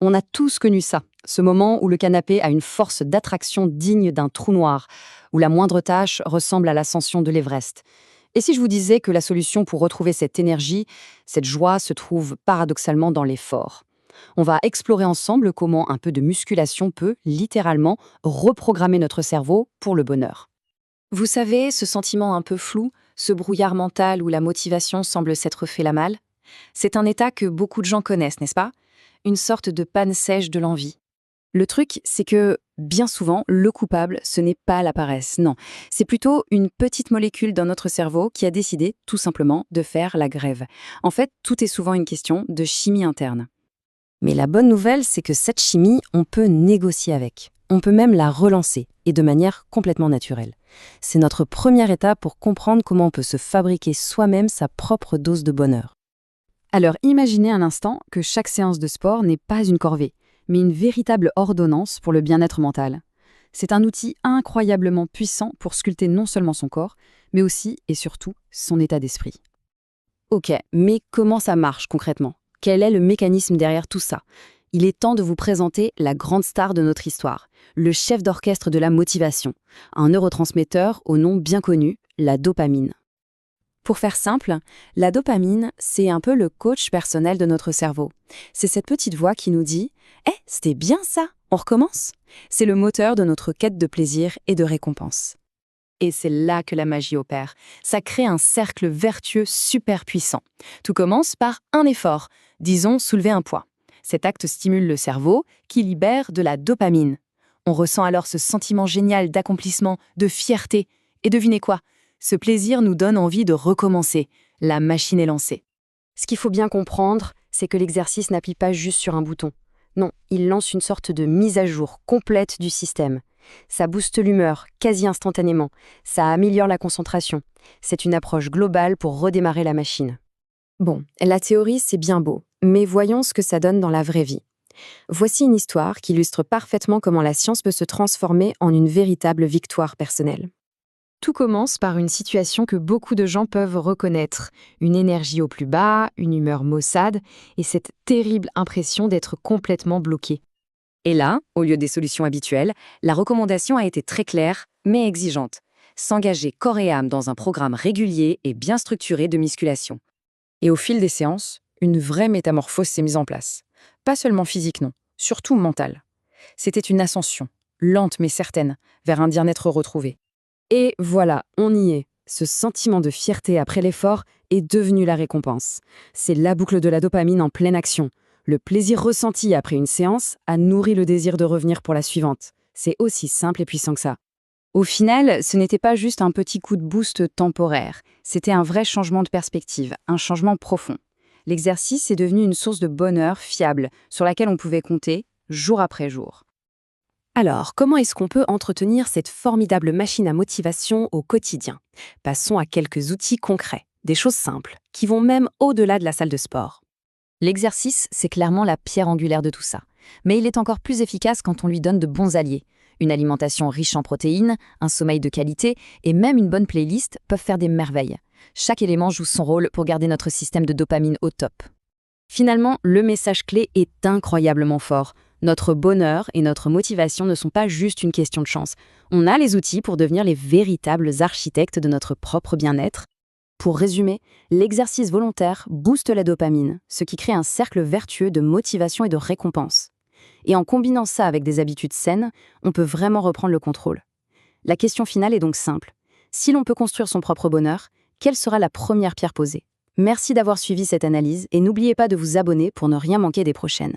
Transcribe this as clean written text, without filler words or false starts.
On a tous connu ça, ce moment où le canapé a une force d'attraction digne d'un trou noir, où la moindre tâche ressemble à l'ascension de l'Everest. Et si je vous disais que la solution pour retrouver cette énergie, cette joie se trouve paradoxalement dans l'effort? On va explorer ensemble comment un peu de musculation peut, littéralement, reprogrammer notre cerveau pour le bonheur. Vous savez, ce sentiment un peu flou, ce brouillard mental où la motivation semble s'être fait la malle, c'est un état que beaucoup de gens connaissent, n'est-ce pas? Une sorte de panne sèche de l'envie. Le truc, c'est que, bien souvent, le coupable, ce n'est pas la paresse, non. C'est plutôt une petite molécule dans notre cerveau qui a décidé, tout simplement, de faire la grève. En fait, tout est souvent une question de chimie interne. Mais la bonne nouvelle, c'est que cette chimie, on peut négocier avec. On peut même la relancer, et de manière complètement naturelle. C'est notre première étape pour comprendre comment on peut se fabriquer soi-même sa propre dose de bonheur. Alors imaginez un instant que chaque séance de sport n'est pas une corvée, mais une véritable ordonnance pour le bien-être mental. C'est un outil incroyablement puissant pour sculpter non seulement son corps, mais aussi et surtout son état d'esprit. Ok, mais comment ça marche concrètement? Quel est le mécanisme derrière tout ça? Il est temps de vous présenter la grande star de notre histoire, le chef d'orchestre de la motivation, un neurotransmetteur au nom bien connu, la dopamine. Pour faire simple, la dopamine, c'est un peu le coach personnel de notre cerveau. C'est cette petite voix qui nous dit « Eh, c'était bien ça, on recommence !» C'est le moteur de notre quête de plaisir et de récompense. Et c'est là que la magie opère. Ça crée un cercle vertueux super puissant. Tout commence par un effort, disons soulever un poids. Cet acte stimule le cerveau qui libère de la dopamine. On ressent alors ce sentiment génial d'accomplissement, de fierté. Et devinez quoi? Ce plaisir nous donne envie de recommencer. La machine est lancée. Ce qu'il faut bien comprendre, c'est que l'exercice n'appuie pas juste sur un bouton. Non, il lance une sorte de mise à jour complète du système. Ça booste l'humeur, quasi instantanément. Ça améliore la concentration. C'est une approche globale pour redémarrer la machine. Bon, la théorie, c'est bien beau, mais voyons ce que ça donne dans la vraie vie. Voici une histoire qui illustre parfaitement comment la science peut se transformer en une véritable victoire personnelle. Tout commence par une situation que beaucoup de gens peuvent reconnaître. Une énergie au plus bas, une humeur maussade et cette terrible impression d'être complètement bloqué. Et là, au lieu des solutions habituelles, la recommandation a été très claire, mais exigeante. S'engager corps et âme dans un programme régulier et bien structuré de musculation. Et au fil des séances, une vraie métamorphose s'est mise en place. Pas seulement physique, non, surtout mentale. C'était une ascension, lente mais certaine, vers un bien-être retrouvé. Et voilà, on y est. Ce sentiment de fierté après l'effort est devenu la récompense. C'est la boucle de la dopamine en pleine action. Le plaisir ressenti après une séance a nourri le désir de revenir pour la suivante. C'est aussi simple et puissant que ça. Au final, ce n'était pas juste un petit coup de boost temporaire. C'était un vrai changement de perspective, un changement profond. L'exercice est devenu une source de bonheur fiable sur laquelle on pouvait compter jour après jour. Alors, comment est-ce qu'on peut entretenir cette formidable machine à motivation au quotidien? Passons à quelques outils concrets, des choses simples, qui vont même au-delà de la salle de sport. L'exercice, c'est clairement la pierre angulaire de tout ça. Mais il est encore plus efficace quand on lui donne de bons alliés. Une alimentation riche en protéines, un sommeil de qualité et même une bonne playlist peuvent faire des merveilles. Chaque élément joue son rôle pour garder notre système de dopamine au top. Finalement, le message clé est incroyablement fort. Notre bonheur et notre motivation ne sont pas juste une question de chance. On a les outils pour devenir les véritables architectes de notre propre bien-être. Pour résumer, l'exercice volontaire booste la dopamine, ce qui crée un cercle vertueux de motivation et de récompense. Et en combinant ça avec des habitudes saines, on peut vraiment reprendre le contrôle. La question finale est donc simple. Si l'on peut construire son propre bonheur, quelle sera la première pierre posée? Merci d'avoir suivi cette analyse et n'oubliez pas de vous abonner pour ne rien manquer des prochaines.